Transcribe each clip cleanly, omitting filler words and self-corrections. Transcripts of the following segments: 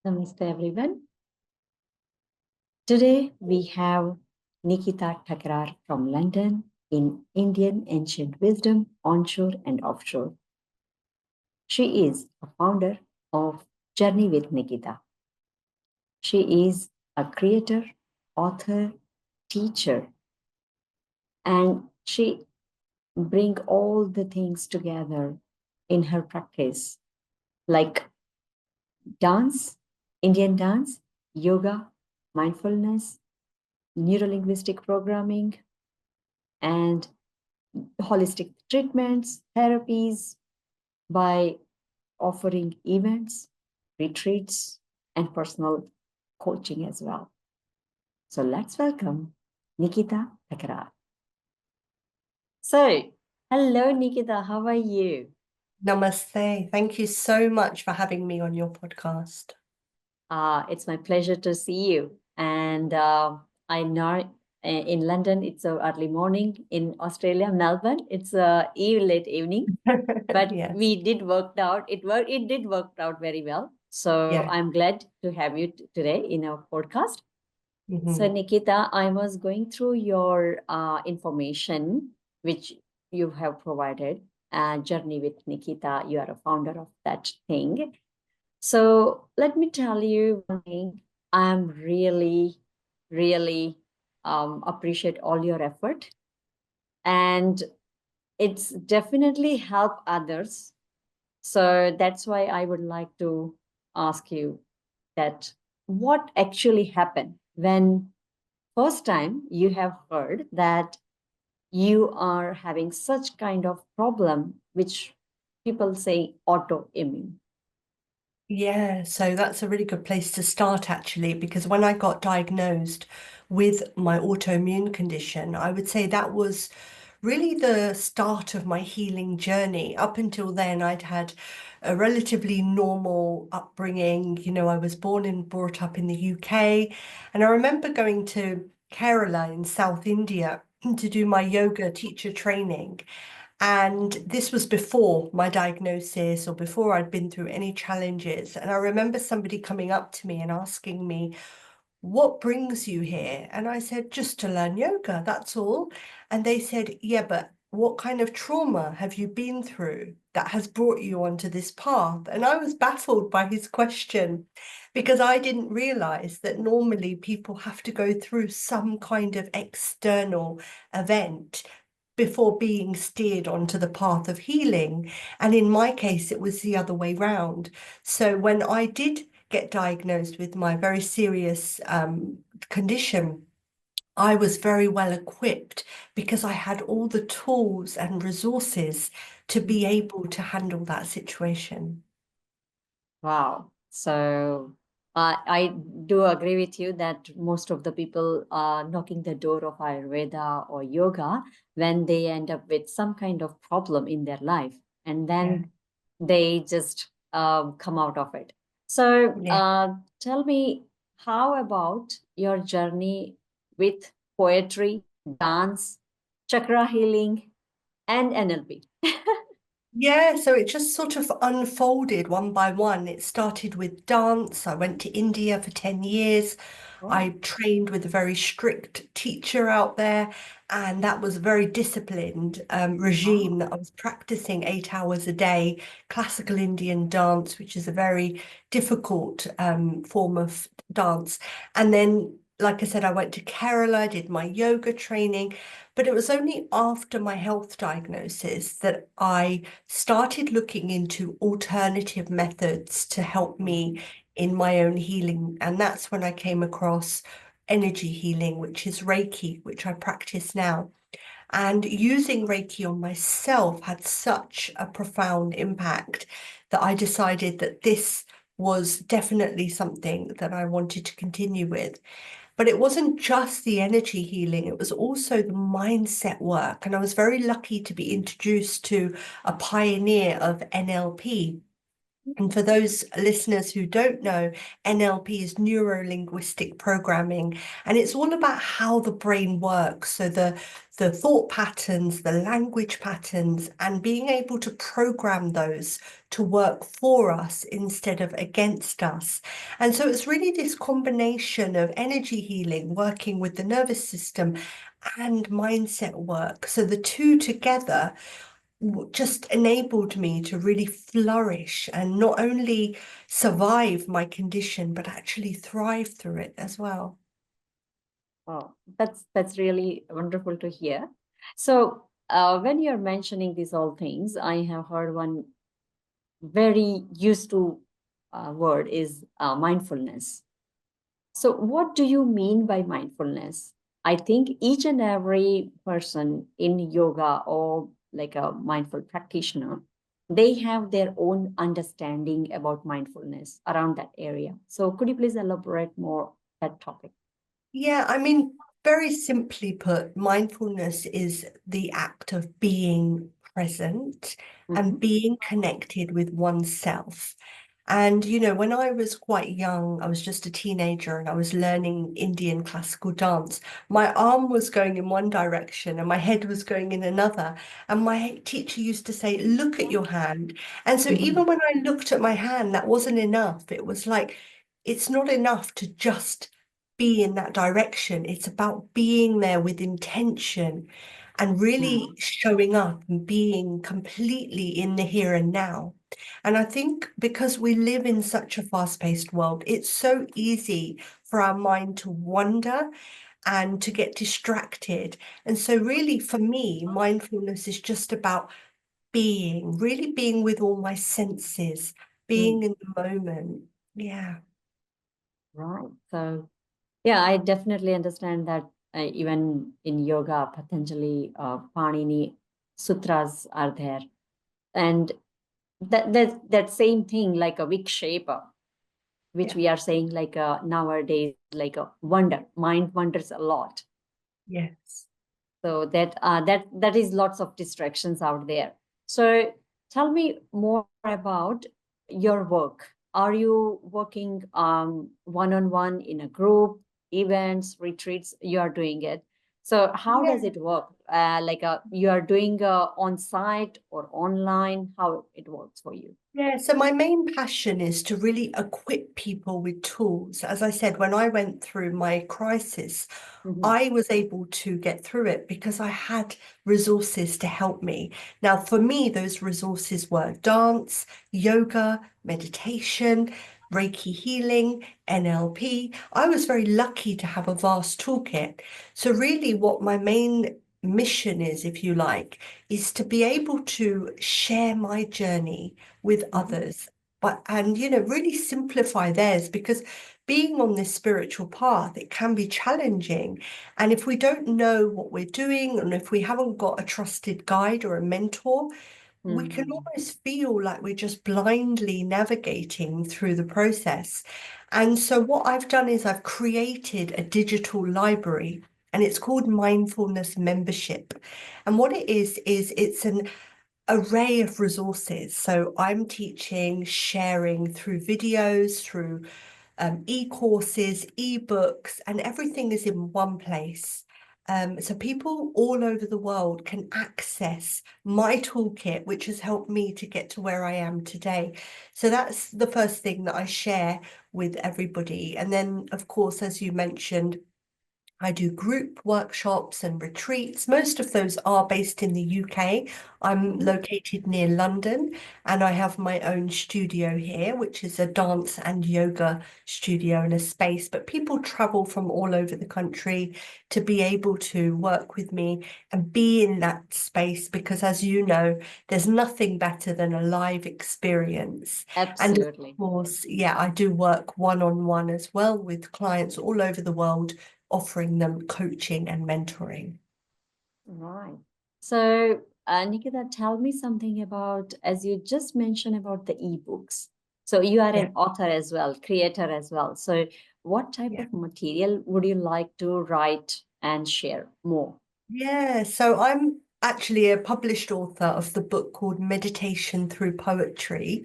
Namaste, everyone. Today we have Nikita Thakrar from London in Indian Ancient Wisdom Onshore and Offshore. She is a founder of Journey with Nikita. She is a creator, author, teacher, and she bring all the things together in her practice, like dance, Indian dance, yoga, mindfulness, neurolinguistic programming, and holistic treatments, therapies by offering events, retreats, and personal coaching as well. So let's welcome Nikita Thakrar. So, hello, Nikita. How are you? Namaste. Thank you so much for having me on your podcast. It's my pleasure to see you. And I know in London it's early morning. In Australia, Melbourne, it's late evening. But Yes. we did work out. It did work out very well. So Yeah. I'm glad to have you today in our podcast. So Mhm. Nikita, I was going through your information which you have provided. Journey with Nikita. You are a founder of that thing. So let me tell you one thing. I'm really appreciate all your effort, and it's definitely help others. So that's why I would like to ask you that what actually happened when first time you have heard that you are having such kind of problem which people say autoimmune. Yeah, so that's a really good place to start actually, because when I got diagnosed with my autoimmune condition, I would say that was really the start of my healing journey. Up until then, I'd had a relatively normal upbringing. I was born and brought up in the UK, and I remember going to Kerala in South India to do my yoga teacher training. And this was before my diagnosis or before I'd been through any challenges. And I remember somebody coming up to me and asking me, "What brings you here?" And I said, "Just to learn yoga, that's all." And they said, "Yeah, but what kind of trauma have you been through that has brought you onto this path?" And I was baffled by his question because I didn't realize that normally people have to go through some kind of external event before being steered onto the path of healing. And in my case, it was the other way round. So when I did get diagnosed with my very serious condition, I was very well equipped because I had all the tools and resources to be able to handle that situation. Wow. So I do agree with you that most of the people are knocking the door of Ayurveda or yoga when they end up with some kind of problem in their life, and Yeah. then they just come out of it. So Yeah. tell me, how about your journey with poetry, dance, chakra healing, and NLP? Yeah, so it just sort of unfolded one by one. It started with dance. I went to India for 10 years. I Oh, trained with a very strict teacher out there, and that was a very disciplined regime wow. that I was practicing 8 hours a day, classical Indian dance, which is a very difficult form of dance. And then, like I said, I went to Kerala, did my yoga training, but it was only after my health diagnosis that I started looking into alternative methods to help me in my own healing. And that's when I came across energy healing, which is Reiki, which I practice now. And using Reiki on myself had such a profound impact that I decided that this was definitely something that I wanted to continue with. But it wasn't just the energy healing, it was also the mindset work. And I was very lucky to be introduced to a pioneer of NLP. And for those listeners who don't know, NLP is neuro-linguistic programming, and it's all about how the brain works. So the thought patterns, the language patterns, and being able to program those to work for us instead of against us. And so it's really this combination of energy healing, working with the nervous system, and mindset work. So the two together just enabled me to really flourish and not only survive my condition, but actually thrive through it as well. Oh, that's really wonderful to hear. So when you're mentioning these all things, I have heard one very used to word is mindfulness. So what do you mean by mindfulness? I think each and every person in yoga or like a mindful practitioner, they have their own understanding about mindfulness around that area. So could you please elaborate more that topic? Yeah, I mean, very simply put, mindfulness is the act of being present and Mhm. being connected with oneself. And, when I was quite young, I was just a teenager and I was learning Indian classical dance. My arm was going in one direction and my head was going in another. And my teacher used to say, look at your hand. And so even Mhm. when I looked at my hand, that wasn't enough. It was like, it's not enough to just be in that direction. It's about being there with intention and really showing up and being completely in the here and now. And I think because we live in such a fast-paced world, it's so easy for our mind to wander and to get distracted. And so really for me, mindfulness is just about being, really being with all my senses, being Mm. in the moment. Yeah. Right. So yeah, I definitely understand that even in yoga, Patanjali, Panini sutras are there, and that same thing like a vikshepa, which Yeah. we are saying like nowadays, like a wonder, mind wanders a lot. Yes. So that is lots of distractions out there. So tell me more about your work. Are you working one on one in a group, events, retreats? You are doing it. So how does Yeah. it work? Like you are doing on site or online? How it works for you? Yeah, so my main passion is to really equip people with tools. As I said, when I went through my crisis, Mhm. I was able to get through it because I had resources to help me. Now, for me, those resources were dance, yoga, meditation, Reiki healing, NLP. I was very lucky to have a vast toolkit. So, really, what my main mission is, if you like, is to be able to share my journey with Mhm. others, but and really simplify theirs because being on this spiritual path, it can be challenging. And if we don't know what we're doing, and if we haven't got a trusted guide or a mentor, we can Mm. almost feel like we're just blindly navigating through the process. And so what I've done is I've created a digital library and it's called Mindfulness Membership. And what it is it's an array of resources. So I'm teaching, sharing through videos, through e-courses, e-books, and everything is in one place. So people all over the world can access my toolkit, which has helped me to get to where I am today. So that's the first thing that I share with everybody. And then, of course, as you mentioned, I do group workshops and retreats. Most of those are based in the UK. I'm Mhm. located near London and I have my own studio here, which is a dance and yoga studio and a space. But people travel from all over the country to be able to work with me and be in that space because, as you know, there's nothing better than a live experience. And of Absolutely. course, yeah, I do work one-on-one as well with clients all over the world offering them coaching and mentoring. Right. So, Nikita, tell me something about, as you just mentioned about the ebooks. So, you are Yeah, an author as well, creator as well. So, what type yeah. of material would you like to write and share more? Yeah, so I'm actually a published author of the book called Meditation Through Poetry.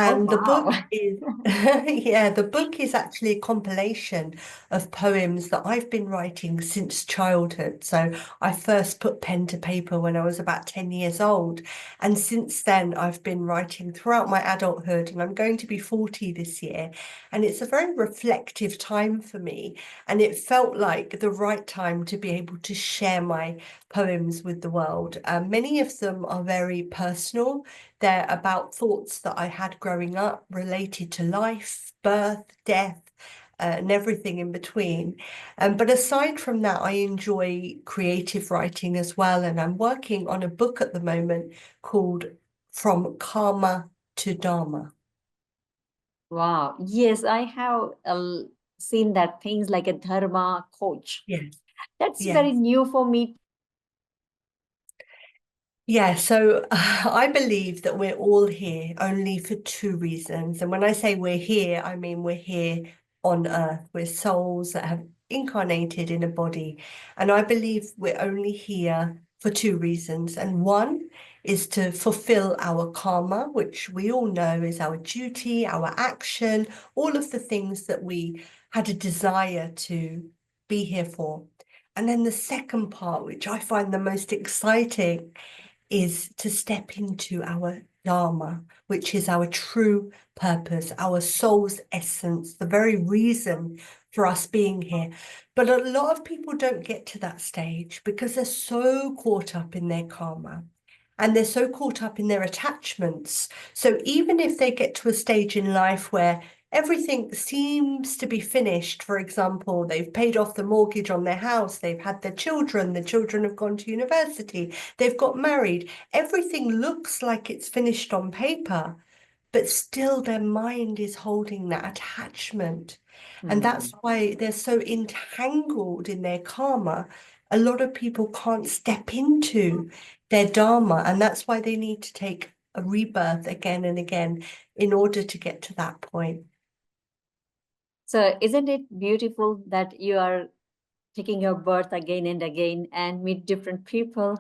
Oh, And the wow. book is, yeah, the book is actually a compilation of poems that I've been writing since childhood. So I first put pen to paper when I was about 10 years old. And since then, I've been writing throughout my adulthood, and I'm going to be 40 this year. And it's a very reflective time for me. And it felt like the right time to be able to share my poems with the world. Many of them are very personal. They're about thoughts that I had growing up related to life, birth, death, and everything in between. But aside from that, I enjoy creative writing as well. And I'm working on a book at the moment called From Karma to Dharma. Wow. Yes, I have seen that things like a Dharma coach. Yes, That's very yes. new for me. Yeah, so I believe that we're all here only for two reasons. And when I say we're here, I mean we're here on earth. We're souls that have incarnated in a body. And I believe we're only here for two reasons. And one is to fulfill our karma, which we all know is our duty, our action, all of the things that we had a desire to be here for. And then the second part, which I find the most exciting, is to step into our Dharma, which is our true purpose, our soul's essence, the very reason for us being here. But a lot of people don't get to that stage because they're so caught up in their karma and they're so caught up in their attachments. So even if they get to a stage in life where everything seems to be finished, for example, they've paid off the mortgage on their house, they've had their children, the children have gone to university, they've got married, everything looks like it's finished on paper, but still their mind is holding that attachment. And Hmm. that's why they're so entangled in their karma. A lot of people can't step into their dharma, and that's why they need to take a rebirth again and again in order to get to that point. So, isn't it beautiful that you are taking your birth again and again and meet different people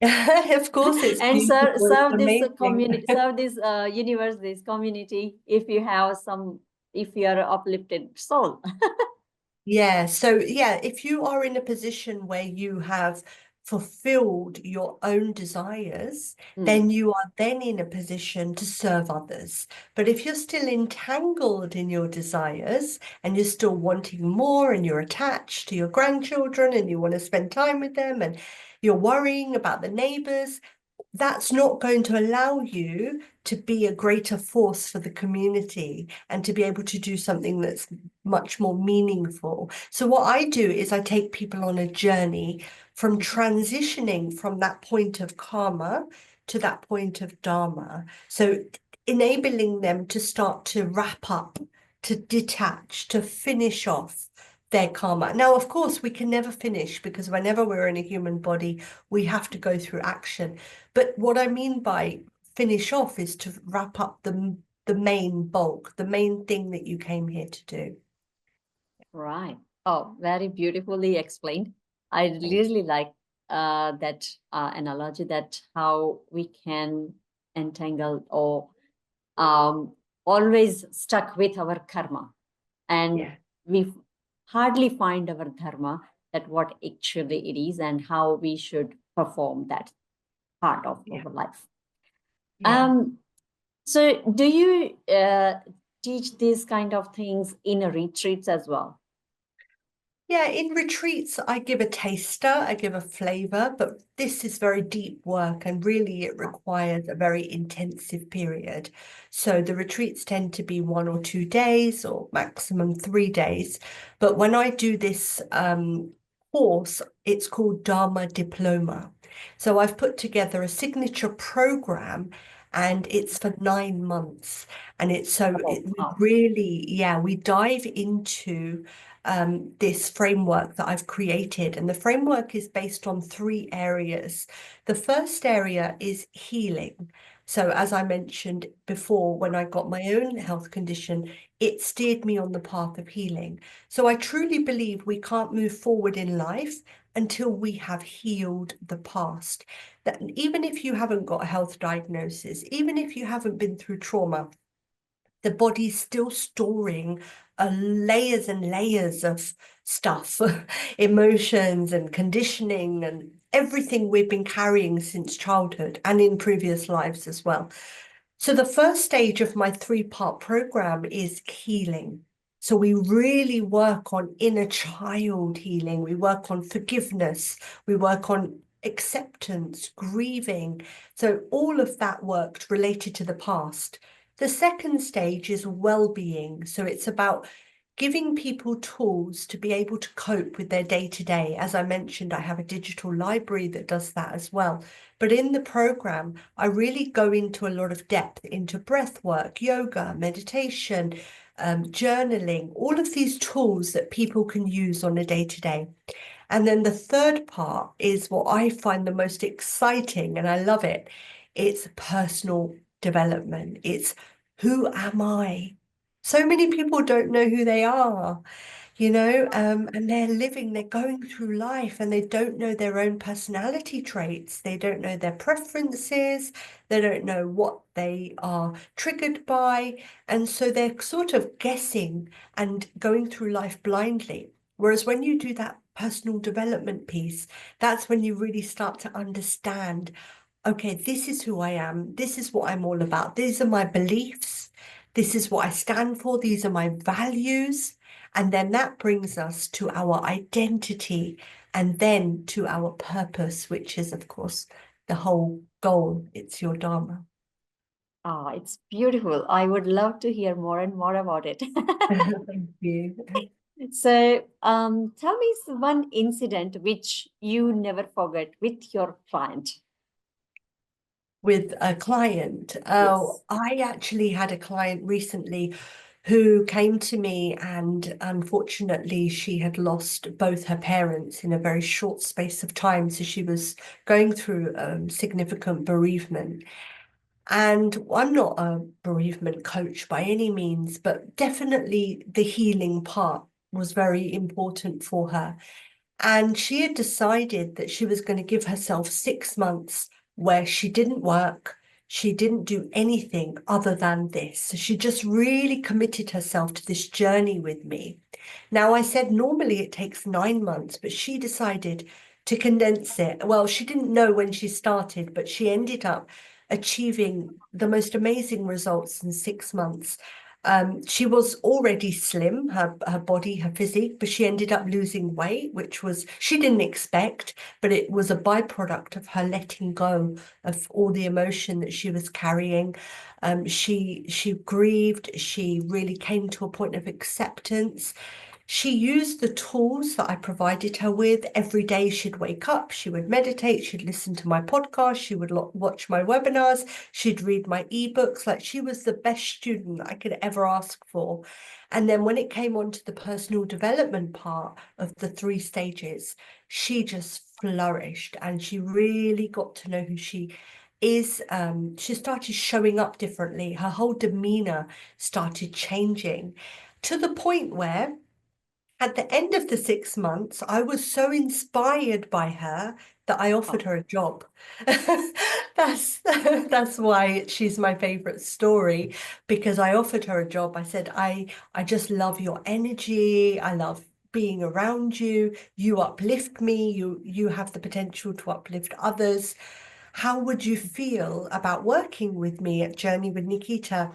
Of course, it's and beautiful, it's serve this amazing. community, serve this universe, this community, if you have some, if you are an uplifted soul. Yeah, so yeah, if you are in a position where you have fulfilled your own desires, Hmm. then you are then in a position to serve others. But if you're still entangled in your desires and you're still wanting more and you're attached to your grandchildren and you want to spend time with them and you're worrying about the neighbors, that's not going to allow you to be a greater force for the community and to be able to do something that's much more meaningful. So what I do is I take people on a journey from transitioning from that point of karma to that point of dharma. So enabling them to start to wrap up, to detach, to finish off their karma. Now, of course, we can never finish because whenever we're in a human body, we have to go through action. But what I mean by finish off is to wrap up the main bulk, the main thing that you came here to do. Right. Oh, very beautifully explained. I Thank really like that analogy, that how we can entangle or um, always stuck with our karma, you. and Yeah, we hardly find our dharma, that what actually it is and how we should perform that part of yeah, our life. yeah. Um, so do you teach these kind of things in retreats as well? Yeah, in retreats, I give a taster, I give a flavor, but this is very deep work and really it requires a very intensive period. So the retreats tend to be 1 or 2 days or maximum 3 days. But when I do this course, it's called Dharma Diploma. So I've put together a signature program and it's for 9 months. And it's so Oh, we wow. really, yeah, we dive into this framework that I've created. And the framework is based on 3 areas. The first area is healing. So, as I mentioned before, when I got my own health condition, it steered me on the path of healing. So, I truly believe we can't move forward in life until we have healed the past. That even if you haven't got a health diagnosis, even if you haven't been through trauma, the body's still storing layers and layers of stuff, emotions and conditioning and everything we've been carrying since childhood and in previous lives as well. So the first stage of my 3-part program is healing. So we really work on inner child healing. We work on forgiveness. We work on acceptance, grieving. So all of that worked related to the past. The second stage is well-being. So it's about giving people tools to be able to cope with their day-to-day. As I mentioned, I have a digital library that does that as well. But in the program, I really go into a lot of depth into breath work, yoga, meditation, journaling, all of these tools that people can use on a day-to-day. And then the third part is what I find the most exciting, and I love it. It's personal development. It's who am I? So many people don't know who they are, and they're going through life and they don't know their own personality traits. They don't know their preferences. They don't know what they are triggered by. And so they're sort of guessing and going through life blindly. Whereas when you do that personal development piece, that's when you really start to understand, okay, this is who I am. This is what I'm all about. These are my beliefs. This is what I stand for. These are my values. And then that brings us to our identity and then to our purpose, which is, of course, the whole goal. It's your Dharma. Ah, it's beautiful. I would love to hear more and more about it. Thank you. So, tell me one incident which you never forget with your client. With a client. Yes. Oh, I actually had a client recently who came to me, and unfortunately she had lost both her parents in a very short space of time. So she was going through significant bereavement. And I'm not a bereavement coach by any means, but definitely the healing part was very important for her. And she had decided that she was going to give herself 6 months where she didn't work, she didn't do anything other than this. So she just really committed herself to this journey with me. Now, I said normally it takes 9 months, but she decided to condense it. Well, she didn't know when she started, but she ended up achieving the most amazing results in 6 months. She was already slim, her body, her physique, but she ended up losing weight, which was she didn't expect, but it was a byproduct of her letting go of all the emotion that she was carrying. She grieved. She really came to a point of acceptance. She used the tools that I provided her with. Every day she'd wake up, she would meditate, she'd listen to my podcast, she would watch my webinars, she'd read my ebooks. Like, she was the best student I could ever ask for. And then when it came on to the personal development part of the 3 stages, she just flourished and she really got to know who she is. She started showing up differently. Her whole demeanor started changing to the point where at the end of the 6 months, I was so inspired by her that I offered Oh, her a job. That's why she's my favorite story, because I offered her a job. I said, I just love your energy. I love being around you. You uplift me. You have the potential to uplift others. How would you feel about working with me at Journey with Nikita?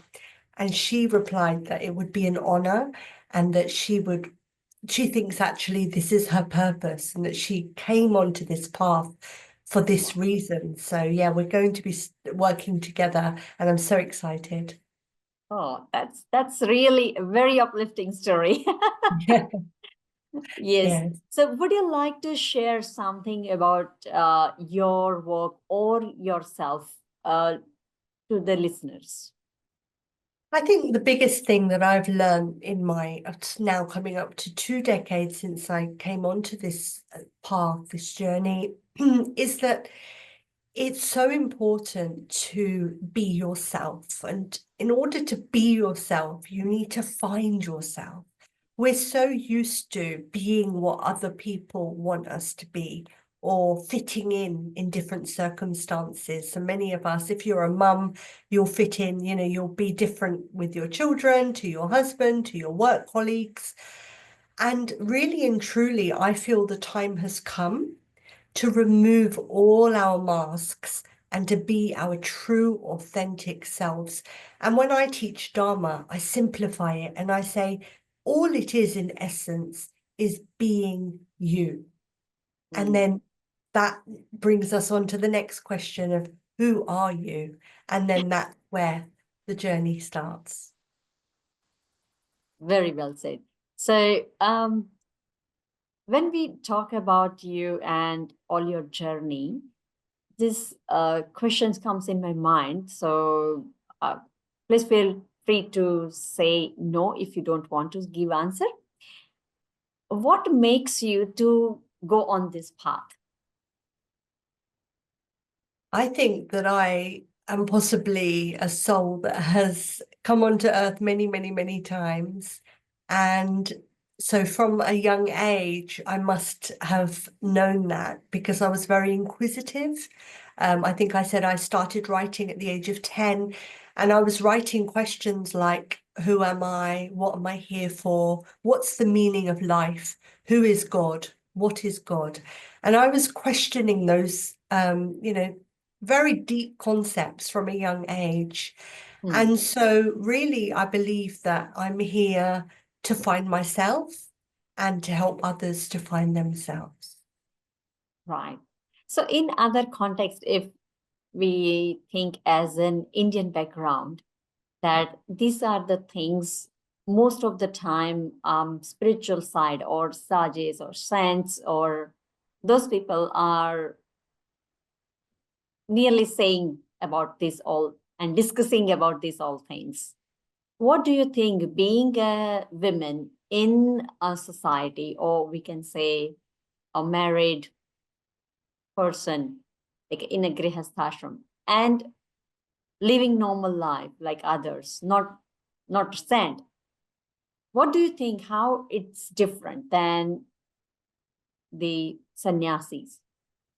And she replied that it would be an honor and that she thinks actually this is her purpose and that she came onto this path for this reason. So yeah, we're going to be working together and I'm so excited. oh, that's really a very uplifting story. Yeah. Yes. Yes. So, would you like to share something about your work or yourself to the listeners? I think the biggest thing that I've learned in my, it's now coming up to 2 decades since I came onto this path, this journey, is that it's so important to be yourself. And in order to be yourself, you need to find yourself. we're so used to being what other people want us to be or fitting in different circumstances. So many of us, if you're a mum, you'll fit in, you'll be different with your children, to your husband, to your work colleagues. And really and truly, I feel the time has come to remove all our masks and to be our true, authentic selves. And when I teach Dharma, I simplify it and I say, all it is in essence is being you. And Mm, then that brings us on to the next question of who are you? And then that's where the journey starts. very well said. So, when we talk about you and all your journey, this questions comes in my mind. So, please feel free to say no if you don't want to give answer. What makes you to go on this path? I think that I am possibly a soul that has come onto earth many, many, many times. And so from a young age, I must have known that because I was very inquisitive. I think I said I started writing at the age of 10, and I was writing questions like, who am I? What am I here for? What's the meaning of life? Who is God? What is God? And I was questioning those, very deep concepts from a young age. Hmm, And so, really, I believe that I'm here to find myself and to help others to find themselves. right. So, in other context, if we think as an Indian background, that these are the things most of the time, spiritual side or sages or saints or those people are nearly saying about this all and discussing about these all things. What do you think being a woman in a society, or we can say a married person, like in a grihasthashram, and living normal life like others, not saint, what do you think how it's different than the sannyasis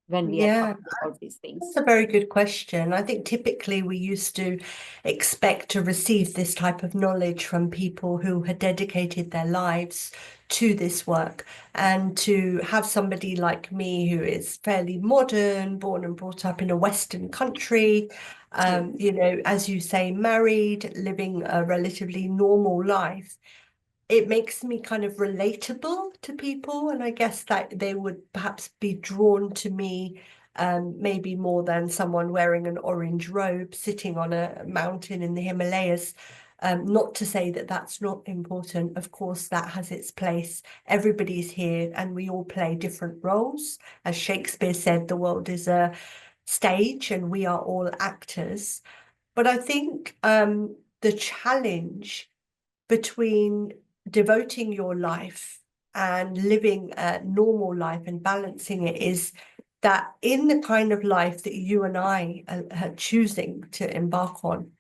when we are Yeah, talking about these that's things? a very good question. I think typically we used to expect to receive this type of knowledge from people who had dedicated their lives to this work, and to have somebody like me who is fairly modern, born and brought up in a Western country, True. as you say, married, living a relatively normal life. It makes me kind of relatable to people, and I guess that they would perhaps be drawn to me, maybe more than someone wearing an orange robe sitting on a mountain in the Himalayas. Not to say that that's not important. Of course, that has its place. Everybody's here and we all play different roles. As Shakespeare said, the world is a stage and we are all actors. But I think the challenge between devoting your life and living a normal life and balancing it is that in the kind of life that you and I are choosing to embark on,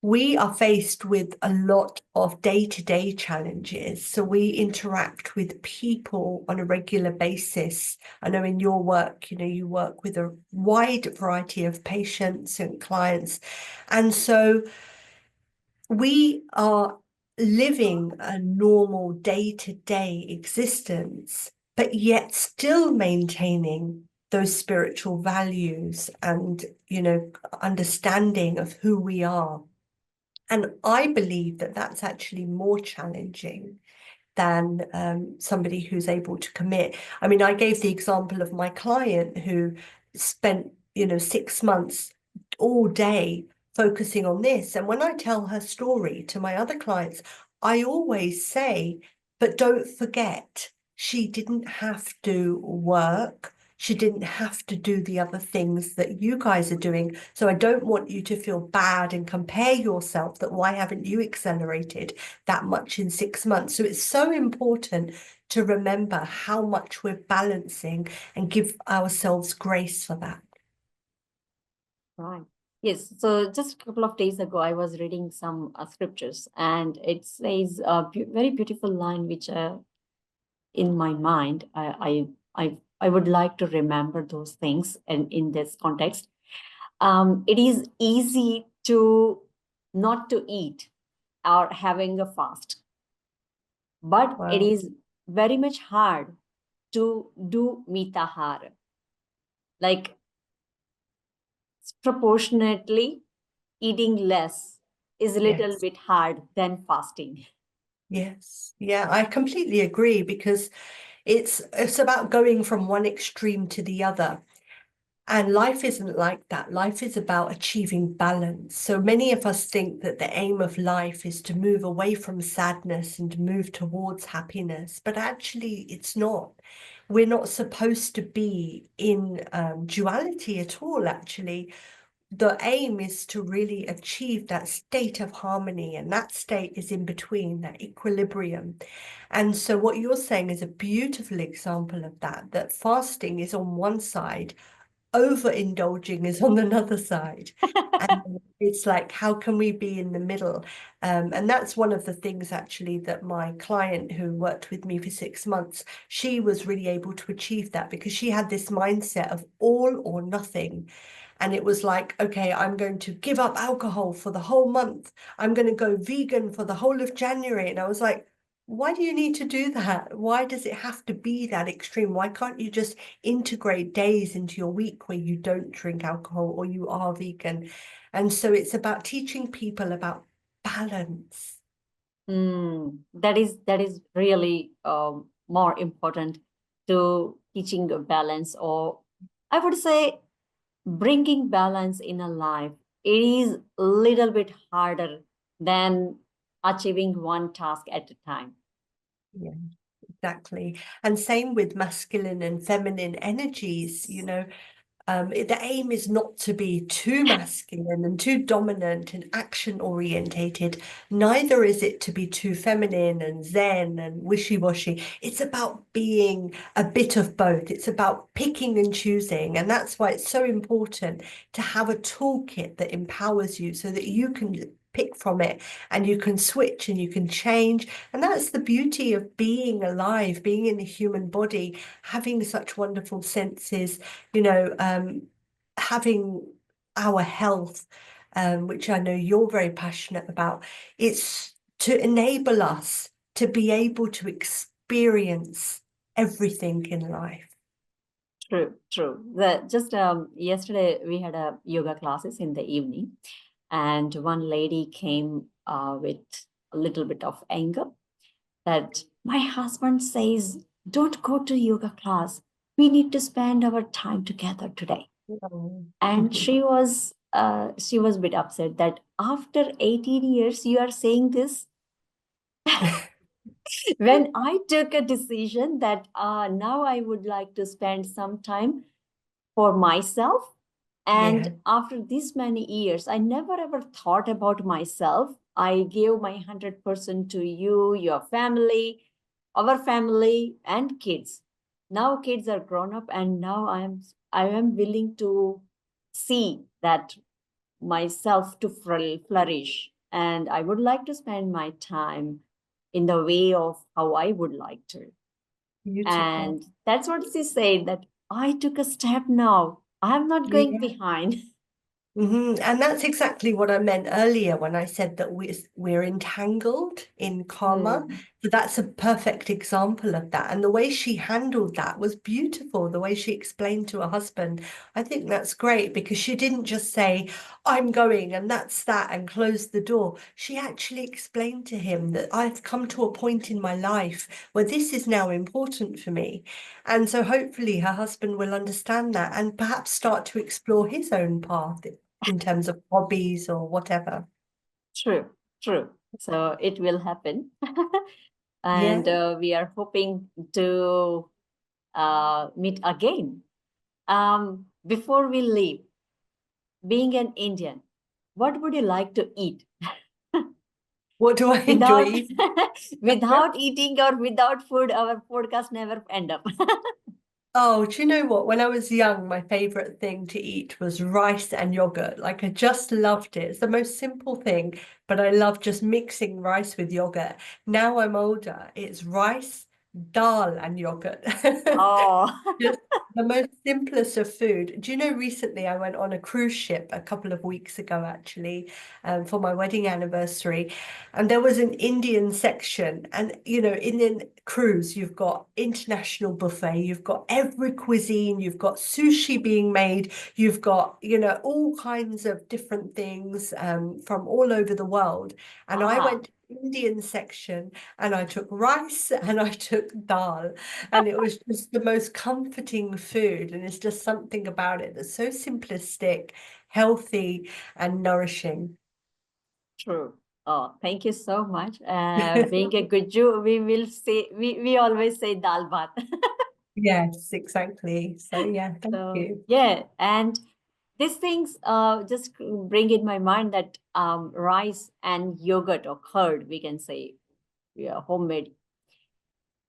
we are faced with a lot of day-to-day challenges. So we interact with people on a regular basis. I know in your work, you work with a wide variety of patients and clients. And so we are living a normal day-to-day existence, but yet still maintaining those spiritual values and, understanding of who we are. And I believe that that's actually more challenging than somebody who's able to commit. I mean, I gave the example of my client who spent, 6 months all day focusing on this. And when I tell her story to my other clients, I always say, but don't forget, she didn't have to work. She didn't have to do the other things that you guys are doing. So I don't want you to feel bad and compare yourself that why haven't you accelerated that much in 6 months? So it's so important to remember how much we're balancing and give ourselves grace for that. Right. Yes. So just a couple of days ago, I was reading some scriptures, and it says a very beautiful line, which in my mind, I would like to remember those things. And in this context, it is easy to not to eat or having a fast, but it Wow. is very much hard to do mitahara. Like proportionately, eating less is a little Yes. bit hard than fasting. Yes. Yeah, I completely agree because it's about going from one extreme to the other. And life isn't like that. Life is about achieving balance. So many of us think that the aim of life is to move away from sadness and to move towards happiness, but actually it's not. We're not supposed to be in duality at all, actually. The aim is to really achieve that state of harmony, and that state is in between, that equilibrium. And so what you're saying is a beautiful example of that, that fasting is on one side, overindulging is on another side. And it's like, how can we be in the middle? And that's one of the things actually that my client who worked with me for 6 months, she was really able to achieve that because she had this mindset of all or nothing. And it was like, okay, I'm going to give up alcohol for the whole month. I'm going to go vegan for the whole of January. And I was like, why do you need to do that? Why does it have to be that extreme? Why can't you just integrate days into your week where you don't drink alcohol or you are vegan? And so it's about teaching people about balance. That is really more important to teaching a balance, or I would say bringing balance in a life. It is a little bit harder than achieving one task at a time. Yeah, exactly. And same with masculine and feminine energies, the aim is not to be too masculine and too dominant and action orientated. Neither is it to be too feminine and zen and wishy-washy. It's about being a bit of both. It's about picking and choosing. And that's why it's so important to have a toolkit that empowers you so that you can pick from it and you can switch and you can change. And that's the beauty of being alive, being in the human body, having such wonderful senses, having our health, which I know you're very passionate about. It's to enable us to be able to experience everything in life. True, true. Just yesterday we had a yoga classes in the evening, and one lady came with a little bit of anger that my husband says, "Don't go to yoga class. We need to spend our time together today." Oh. And she was a bit upset that after 18 years you are saying this. When I took a decision that now I would like to spend some time for myself. Yeah, And after this many years, I never ever thought about myself. I gave my 100% to you, your family, our family, and kids. Now kids are grown up, and now I am willing to see that myself to flourish. And I would like to spend my time in the way of how I would like to. beautiful. And that's what she said, that I took a step now. I'm not going Yeah. behind. And that's exactly what I meant earlier when I said that we're entangled in karma. Hmm. So that's a perfect example of that. And the way she handled that was beautiful. The way she explained to her husband, I think that's great because she didn't just say, I'm going and that's that and close the door. She actually explained to him that I've come to a point in my life where this is now important for me. And so hopefully her husband will understand that and perhaps start to explore his own path in terms of hobbies or whatever. True, true. So it will happen. And Yeah. we are hoping to meet again. Before we leave, being an Indian, what would you like to eat? What do I enjoy Without eating? without eating or without food, our podcast never end up. Oh, do you know what? When I was young, my favorite thing to eat was rice and yogurt. Like I just loved it. It's the most simple thing, but I love just mixing rice with yogurt. Now I'm older, it's rice, dal, and yogurt. Oh, Just the most simplest of food. Do you know, recently I went on a cruise ship a couple of weeks ago, actually, for my wedding anniversary. And there was an Indian section. And, you know, Indian cruise, you've got international buffet, you've got every cuisine, you've got sushi being made, you've got, you know, all kinds of different things from all over the world. And I ah, went to the Indian section and I took rice and I took dal. And it was just the most comforting food. And it's just something about it that's so simplistic, healthy, and nourishing. true. Oh, thank you so much. Being a good Jew, we will say we always say dal bhat. Yes, exactly. So yeah, thank So you. yeah, and these things just bring in my mind that rice and yogurt or curd, we can say, yeah, homemade,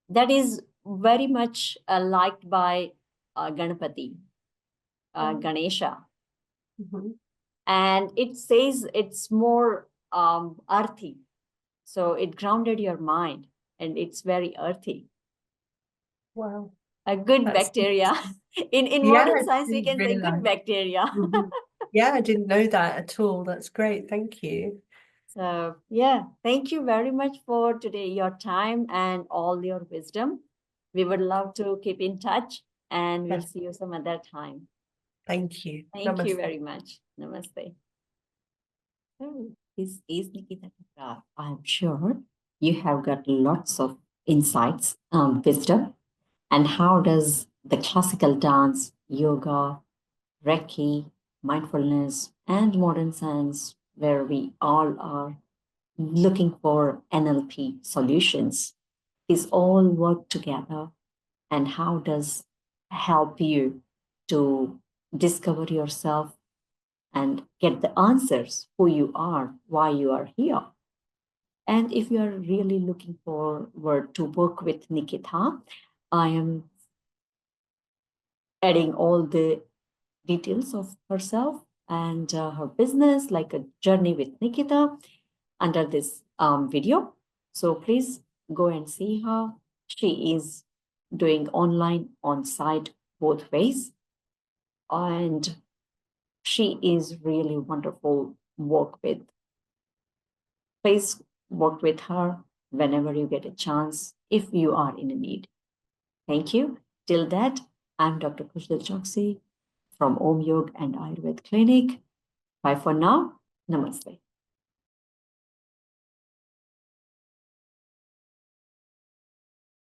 that is very much liked by Ganapati, Oh, Ganesha, mhm. and it says it's more earthy. So it grounded your mind, and it's very earthy. Wow, A good that's bacteria. In yeah, modern I science, we didn't can say good realize. bacteria. Mhm. Yeah, I didn't know that at all. That's great. Thank you. So yeah, thank you very much for today, your time and all your wisdom. We would love to keep in touch, and we'll Yes, see you some other time. thank you. Thank you Namaste. very much. Namaste. Oh, this is Nikita Thakrar. I'm sure you have got lots of insights, wisdom, and how does the classical dance, yoga, Reiki, mindfulness, and modern science, where we all are looking for NLP solutions, is all work together, and how does help you to discover yourself and get the answers, who you are, why you are here. And if you are really looking forward to work with Nikita, I am adding all the details of herself and her business, like a journey with Nikita, under this video. So please go and see her. She is doing online, on site, both ways. And she is really wonderful work with. Please work with her whenever you get a chance, if you are in a need. Thank you. Till that, I'm Dr. Kushal Choksi from Om Yog and Ayurveda Clinic. Bye for now. Namaste.